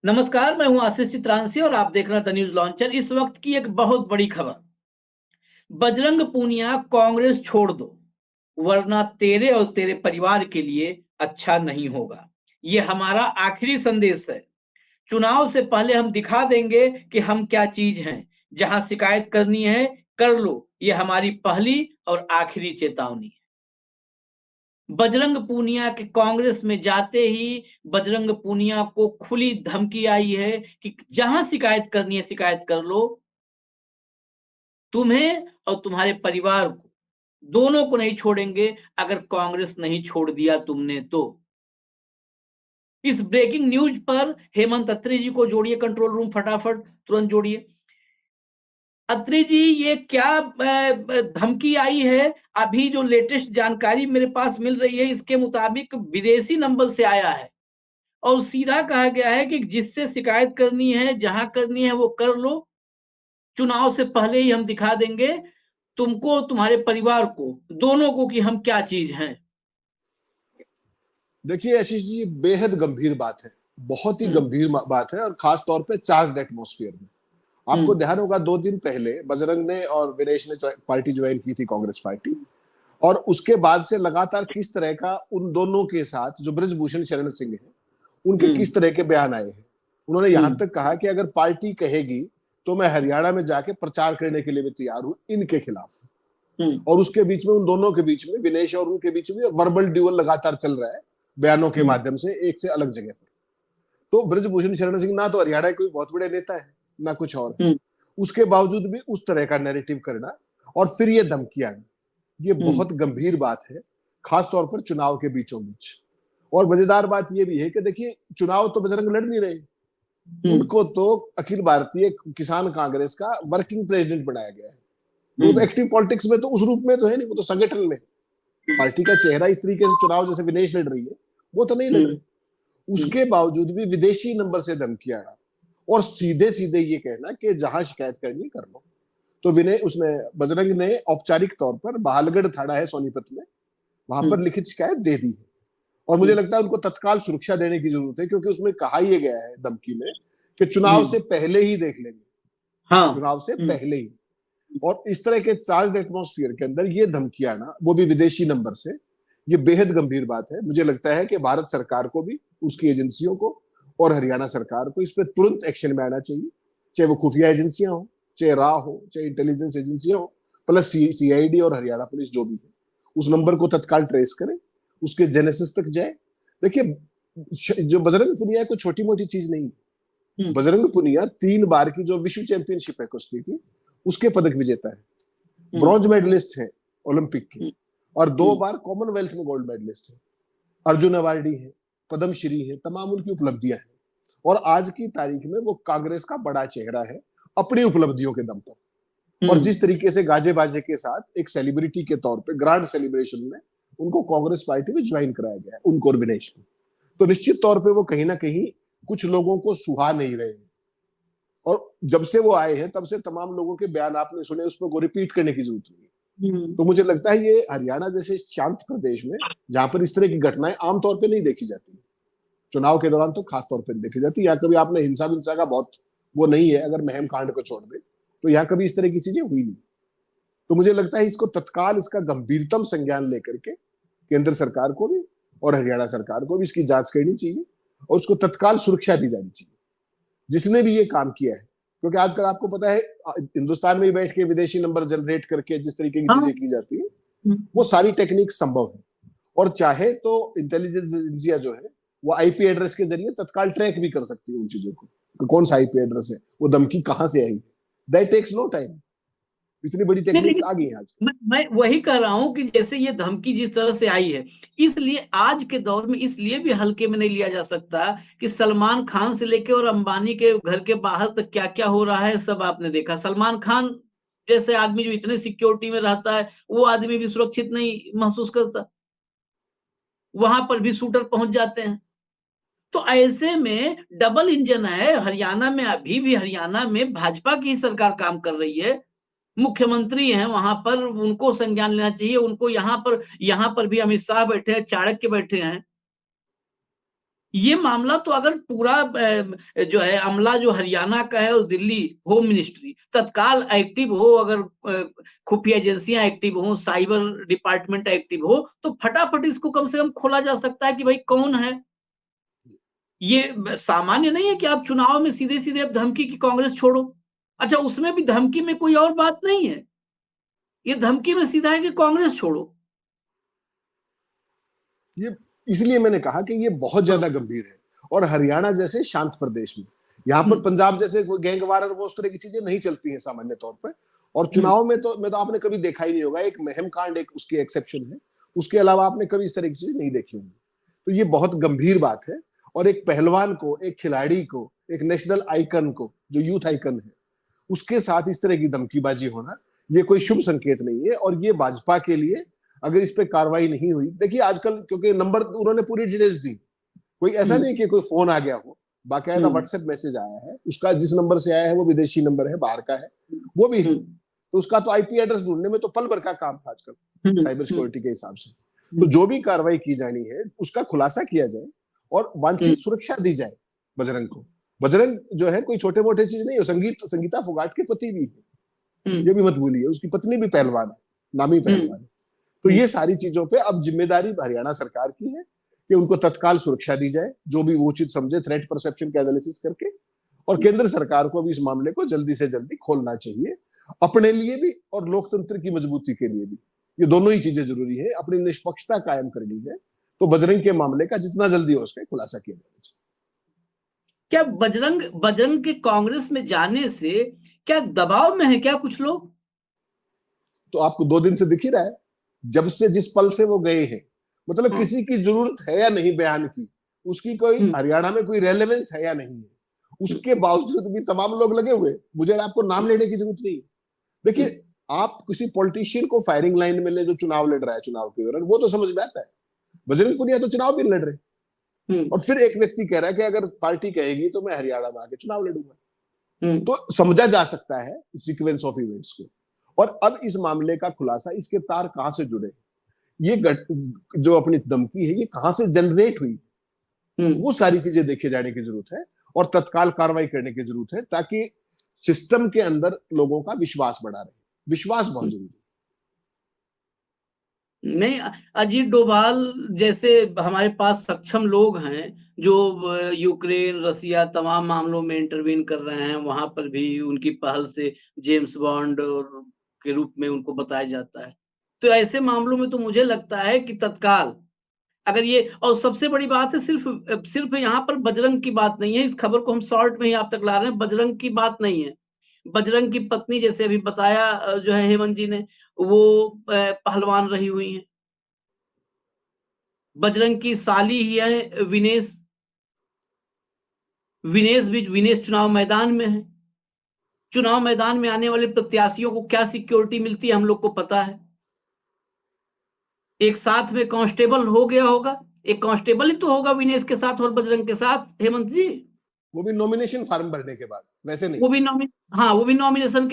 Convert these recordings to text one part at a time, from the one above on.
नमस्कार, मैं हूँ आशीष चित्रांशी और आप देख रहे हैं द न्यूज़ लॉन्चर। इस वक्त की एक बहुत बड़ी खबर, बजरंग पूनिया कांग्रेस छोड़ दो, वरना तेरे और तेरे परिवार के लिए अच्छा नहीं होगा। ये हमारा आखिरी संदेश है। चुनाव से पहले हम दिखा देंगे कि हम क्या चीज हैं। जहां शिकायत करनी है, कर लो। ये हमारी पहली और आखिरी चेतावनी है। बजरंग पूनिया के कांग्रेस में जाते ही बजरंग पूनिया को खुली धमकी आई है कि जहां शिकायत करनी है शिकायत कर लो। तुम्हें और तुम्हारे परिवार को, दोनों को नहीं छोड़ेंगे अगर कांग्रेस नहीं छोड़ दिया तुमने तो। इस ब्रेकिंग न्यूज पर हेमंत अत्रे जी को जोड़िए कंट्रोल रूम, फटाफट तुरंत जोड़िए। अत्रे जी, ये क्या धमकी आई है? अभी जो लेटेस्ट जानकारी मेरे पास मिल रही है, इसके मुताबिक विदेशी नंबर से आया है और सीधा कहा गया है कि जिससे शिकायत करनी है, जहां करनी है वो कर लो। चुनाव से पहले ही हम दिखा देंगे तुमको, तुम्हारे परिवार को, दोनों को कि हम क्या चीज हैं। देखिए आशीष जी, ये बेहद गंभीर बात है, बहुत ही हम्म। गंभीर बात है और खास तौर पे चार्ज एटमॉस्फेयर में। आपको हम्म। ध्यान होगा 2 दिन पहले बजरंग ने और विनेश ने पार्टी ज्वाइन की थी, कांग्रेस पार्टी। और उसके बाद से लगातार किस तरह का उन दोनों के साथ, जो ब्रजभूषण शरण सिंह है, उनके हम्म। किस तरह के बयान आए हैं। उन्होंने यहां हम्म। तक कहा कि अगर पार्टी कहेगी तो मैं हरियाणा में जाके प्रचार करने के लिए भी तैयार हूं इनके खिलाफ। हम्म। और उसके बीच में, उन दोनों के बीच में, विनेश और उनके बीच में वर्बल ड्यूअल लगातार चल रहा है, बयानों के हम्म। माध्यम से, एक से अलग जगह पर। तो ब्रजभूषण शरण सिंह ना तो हरियाणा के कोई बहुत बड़े नेता है, ना कुछ और है। हम्म। उसके बावजूद भी उस तरह का नैरेटिव करना और फिर ये धमकियां, ये हम्म। बहुत गंभीर बात है, खास तौर पर चुनाव के बीचों बीच। और मजेदार बात यह भी है कि देखिए, चुनाव तो बजरंग लड़ नहीं रहे, हम्म। उनको तो अखिल भारतीय किसान कांग्रेस का वर्किंग प्रेसिडेंट बनाया गया है। वो तो हम्म। एक्टिव पॉलिटिक्स में तो उस रूप में तो है नहीं, वो तो संगठन में। पार्टी का चेहरा इस तरीके से चुनाव जैसे विनेश लड़ रही है, वो तो नहीं लड़ हम्म। रहे। उसके बावजूद भी विदेशी नंबर से धमकियां आना और सीधे सीधे ये कहना कि जहां शिकायत करनी है कर लो। तो विनय उसने बजरंग ने औपचारिक तौर पर बहालगढ़ थाना है सोनीपत में, वहां पर हम्म। लिखित शिकायत दे दी है। और मुझे हम्म। लगता है उनको तत्काल सुरक्षा देने की जरूरत है, क्योंकि उसमें कहा यह गया है धमकी में कि चुनाव हम्म। से पहले ही देख लेंगे, हाँ। चुनाव से हम्म। पहले ही। और इस तरह के चार्ज एटमॉस्फेयर के अंदर ये धमकियां आना, वो भी विदेशी नंबर से, ये बेहद गंभीर बात है। मुझे लगता है कि भारत सरकार को भी, उसकी एजेंसियों को और हरियाणा सरकार को इस पर तुरंत एक्शन में आना चाहिए। चाहे वो खुफिया एजेंसियां हो, चाहे रा हो, चाहे इंटेलिजेंस एजेंसियां हो, प्लस सीआईडी और हरियाणा पुलिस जो भी है, उस नंबर को तत्काल ट्रेस करें, उसके जेनेसिस तक जाए। देखिए, जो बजरंग पुनिया कोई छोटी मोटी चीज नहीं है। हम्म। बजरंग पुनिया 3 बार की जो विश्व चैंपियनशिप है कुश्ती की, उसके पदक विजेता है, हम्म। ब्रॉन्ज मेडलिस्ट है ओलंपिक के, हम्म। और 2 हम्म। बार कॉमनवेल्थ में गोल्ड मेडलिस्ट है, अर्जुन अवार्डी है, पद्मश्री है, तमाम उनकी उपलब्धियां हैं। और आज की तारीख में वो कांग्रेस का बड़ा चेहरा है, अपनी उपलब्धियों के दम पर। और हम्म। जिस तरीके से गाजे बाजे के साथ एक सेलिब्रिटी के तौर पे ग्रांड सेलिब्रेशन में उनको कांग्रेस पार्टी में ज्वाइन कराया गया है, उनको और विनेश को, तो निश्चित तौर पे वो कहीं ना कहीं कुछ लोगों को सुहा नहीं रहे हैं। और जब से वो आए हैं तब से तमाम लोगों के बयान आपने सुने, उसमें को रिपीट करने की जरूरत नहीं है। हम्म। तो मुझे लगता है ये हरियाणा जैसे शांत प्रदेश में, जहां पर इस तरह की घटनाएं आमतौर पर नहीं देखी जाती, चुनाव के दौरान तो खास तौर पर देखी जाती है, यहाँ कभी आपने हिंसा विंसा का बहुत वो नहीं है, अगर महम कांड को छोड़ दे तो यहाँ कभी इस तरह की चीजें हुई नहीं। तो मुझे लगता है इसको तत्काल, इसका गंभीरतम संज्ञान लेकर के केंद्र सरकार को भी और हरियाणा सरकार को भी इसकी जांच करनी चाहिए और उसको तत्काल सुरक्षा दी जानी चाहिए, जिसने भी ये काम किया है। क्योंकि आजकल आपको पता है, हिंदुस्तान में ही बैठ के विदेशी नंबर जनरेट करके जिस तरीके की हाँ। चीजें की जाती है, हम्म। वो सारी टेक्निक संभव है। और चाहे तो इंटेलिजेंस एजेंसियां जो है, वो आईपी एड्रेस के जरिए तत्काल ट्रैक भी कर सकती है उन चीजों को, तो कौन सा आईपी एड्रेस है, वो धमकी कहां से आई, दैट टेक्स नो टाइम। इतनी बड़ी नहीं, टेक्निक्स आ गई हैं आज। मैं वही कह रहा हूं कि जैसे ये धमकी जिस तरह से आई है, इसलिए आज के दौर में इसलिए भी हल्के में नहीं लिया जा सकता कि सलमान खान से लेके और अंबानी के घर के बाहर तक क्या क्या हो रहा है सब आपने देखा। सलमान खान जैसे आदमी जो इतने सिक्योरिटी में रहता है, वो आदमी भी सुरक्षित नहीं महसूस करता, वहां पर भी शूटर पहुंच जाते हैं। तो ऐसे में डबल इंजन है हरियाणा में, अभी भी हरियाणा में भाजपा की सरकार काम कर रही है, मुख्यमंत्री हैं वहां पर, उनको संज्ञान लेना चाहिए। उनको यहाँ पर भी अमित शाह बैठे हैं, चाणक्य बैठे हैं। ये मामला तो अगर पूरा जो है अमला जो हरियाणा का है और दिल्ली होम मिनिस्ट्री तत्काल एक्टिव हो, अगर खुफिया एजेंसियां एक्टिव हो, साइबर डिपार्टमेंट एक्टिव हो, तो फटाफट इसको कम से कम खोला जा सकता है कि भाई कौन है। ये सामान्य नहीं है कि आप चुनाव में सीधे सीधे अब धमकी की कांग्रेस छोड़ो। अच्छा, उसमें भी धमकी में कोई और बात नहीं है, ये धमकी में सीधा है कि कांग्रेस छोड़ो। ये इसलिए मैंने कहा कि ये बहुत ज्यादा गंभीर है। और हरियाणा जैसे शांत प्रदेश में, यहाँ पर पंजाब जैसे कोई गैंगवार और वो उस तरह की चीजें नहीं चलती हैं सामान्य तौर पर। और चुनाव में तो आपने कभी देखा ही नहीं होगा, एक महम कांड एक उसकी एक्सेप्शन है, उसके अलावा आपने कभी इस तरह की चीज नहीं देखी होंगी। तो ये बहुत गंभीर बात है। और एक पहलवान को, एक खिलाड़ी को, एक नेशनल आइकन को, जो यूथ आइकन है, उसके साथ इस तरह की धमकीबाजी होना, ये कोई शुभ संकेत नहीं है। और ये भाजपा के लिए, अगर इस पे कार्रवाई नहीं हुई, देखिए आजकल क्योंकि नंबर उन्होंने पूरी डिटेल्स दी, कोई ऐसा नहीं कि कोई फोन आ गया हो, बाकायदा व्हाट्सएप मैसेज आया है, उसका जिस नंबर से आया है वो विदेशी नंबर है, बाहर का है, वो भी है। तो उसका तो आईपी एड्रेस ढूंढने में तो पल भर का काम था आजकल साइबर सिक्योरिटी के हिसाब से। तो जो भी कार्रवाई की जानी है उसका खुलासा किया जाए और वांछित सुरक्षा दी जाए बजरंग को। बजरंग जो है कोई छोटे मोटे चीज नहीं है, संगीता फोगाट के पति भी है, ये भी मत भूलिए, उसकी पत्नी भी पहलवान है, नामी पहलवान है। तो ये सारी चीजों पे अब जिम्मेदारी हरियाणा सरकार की है कि उनको तत्काल सुरक्षा दी जाए, जो भी वो उचित समझे, थ्रेट परसेप्शन का एनालिसिस करके। और केंद्र सरकार को भी इस मामले को जल्दी से जल्दी खोलना चाहिए, अपने लिए भी और लोकतंत्र की मजबूती के लिए भी। ये दोनों ही चीजें जरूरी है, अपनी निष्पक्षता कायम करनी है। तो बजरंग के मामले का जितना जल्दी हो सके खुलासा किया जाना चाहिए। क्या बजरंग के कांग्रेस में जाने से क्या दबाव में है क्या कुछ लोग? तो आपको 2 दिन से दिख ही रहा है, जब से जिस पल से वो गए हैं, मतलब किसी की जरूरत है या नहीं बयान की, उसकी कोई हरियाणा में कोई रेलेवेंस है या नहीं है, उसके बावजूद भी तमाम लोग लगे हुए। मुझे आपको नाम लेने की जरूरत नहीं। देखिए, आप किसी पॉलिटिशियन को फायरिंग लाइन में ले जो चुनाव लड़ रहा है, चुनाव के दौरान वो तो समझ में आता है, बजरंग पुनिया तो चुनाव भी लड़ रहे। और फिर एक व्यक्ति कह रहा है कि अगर पार्टी कहेगी तो मैं हरियाणा में आके चुनाव लड़ूंगा। तो समझा जा सकता है सीक्वेंस ऑफ इवेंट्स को। और अब इस मामले का खुलासा, इसके तार कहां से जुड़े, ये जो अपनी धमकी है ये कहां से जनरेट हुई, वो सारी चीजें देखे जाने की जरूरत है और तत्काल कार्रवाई करने की जरूरत है, ताकि सिस्टम के अंदर लोगों का विश्वास बढ़ा रहे। विश्वास बहुत जरूरी है। नहीं, अजीत डोभाल जैसे हमारे पास सक्षम लोग हैं जो यूक्रेन, रसिया तमाम मामलों में इंटरवीन कर रहे हैं, वहां पर भी उनकी पहल से जेम्स बॉन्ड के रूप में उनको बताया जाता है। तो ऐसे मामलों में तो मुझे लगता है कि तत्काल अगर ये, और सबसे बड़ी बात है, सिर्फ यहाँ पर बजरंग की बात नहीं है, इस खबर को हम शॉर्ट में ही आप तक ला रहे हैं, बजरंग की बात नहीं है। बजरंग की पत्नी, जैसे अभी बताया जो है हेमंत जी ने, वो पहलवान रही हुई हैं। बजरंग की साली ही है विनेश। विनेश चुनाव मैदान में है। चुनाव मैदान में आने वाले प्रत्याशियों को क्या सिक्योरिटी मिलती है हम लोग को पता है। एक साथ में कांस्टेबल हो गया होगा, एक कांस्टेबल ही तो होगा विनेश के साथ और बजरंग के साथ, हेमंत जी। वो भी नॉमिनेशन फॉर्म भरने के बाद, वैसे नहीं। वो भी नॉमिनेशन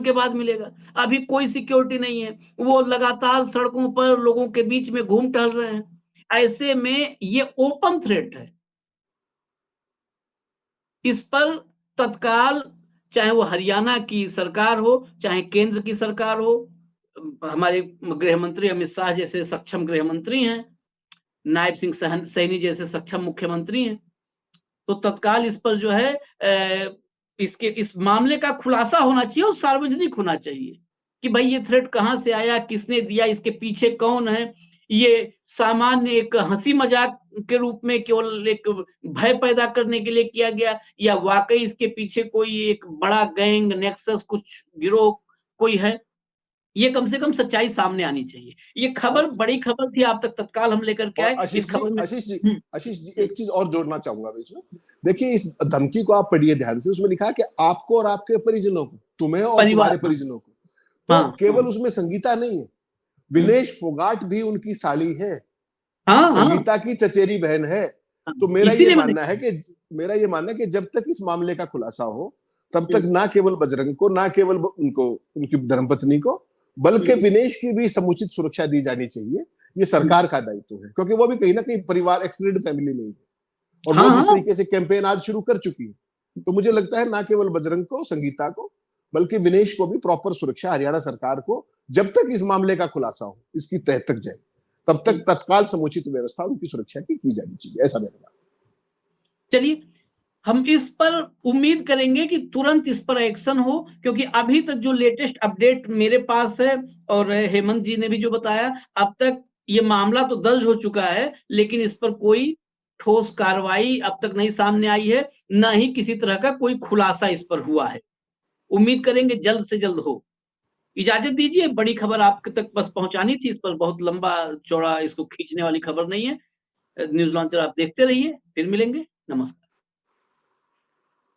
के बाद मिलेगा। अभी कोई सिक्योरिटी नहीं है, वो लगातार सड़कों पर लोगों के बीच में घूम टहल रहे हैं। ऐसे में ये ओपन थ्रेट है। इस पर तत्काल, चाहे वो हरियाणा की सरकार हो, चाहे केंद्र की सरकार हो, हमारे गृह मंत्री अमित शाह जैसे सक्षम गृह मंत्री हैं, नायब सिंह सैनी जैसे सक्षम मुख्यमंत्री हैं, तो तत्काल इस पर जो है इस मामले का खुलासा होना चाहिए और सार्वजनिक होना चाहिए कि भाई ये थ्रेट कहां से आया, किसने दिया, इसके पीछे कौन है। ये सामान्य एक हंसी मजाक के रूप में केवल एक भय पैदा करने के लिए किया गया, या वाकई इसके पीछे कोई एक बड़ा गैंग नेक्सस, कुछ गिरोह कोई है। ये कम से कम सच्चाई सामने आनी चाहिए। ये खबर बड़ी खबर थी, आप तक तत्काल हम लेकर के आए इस खबर में। आशीष जी एक चीज और जोड़ना चाहूंगा इसमें। देखिए, इस धमकी को आप पढ़िए ध्यान से, उसमें लिखा है कि आपको और आपके परिजनों को, तुम्हें और तुम्हारे परिजनों को। तो केवल उसमें संगीता नहीं है, विनेश फोगाट भी उनकी साली है, संगीता की चचेरी बहन है। तो मेरा ये मानना है कि जब तक इस मामले का खुलासा हो, तब तक ना केवल बजरंग को, ना केवल उनको, उनकी धर्मपत्नी को, बल्कि विनेश की भी समुचित सुरक्षा दी जानी चाहिए। ये सरकार का दायित्व है, क्योंकि वो भी कहीं ना कहीं परिवार एक्सटेंडेड फैमिली नहीं है, और हाँ वो जिस हाँ तरीके से कैंपेन आज शुरू कर चुकी है, तो मुझे लगता है ना केवल बजरंग को, संगीता को, बल्कि विनेश को भी प्रॉपर सुरक्षा हरियाणा सरकार को, जब तक इस मामले का खुलासा हो, इसकी तह तक जाए, तब तक तत्काल समुचित व्यवस्था उनकी सुरक्षा की जानी चाहिए, ऐसा मेरा मानना है। चलिए, हम इस पर उम्मीद करेंगे कि तुरंत इस पर एक्शन हो, क्योंकि अभी तक जो लेटेस्ट अपडेट मेरे पास है और हेमंत जी ने भी जो बताया, अब तक ये मामला तो दर्ज हो चुका है, लेकिन इस पर कोई ठोस कार्रवाई अब तक नहीं सामने आई है, ना ही किसी तरह का कोई खुलासा इस पर हुआ है। उम्मीद करेंगे जल्द से जल्द हो। इजाज़त दीजिए, बड़ी खबर आपके तक बस पहुँचानी थी, इस पर बहुत लंबा-चौड़ा इसको खींचने वाली खबर नहीं है। न्यूज़ लॉन्चर आप देखते रहिए, फिर मिलेंगे। नमस्कार।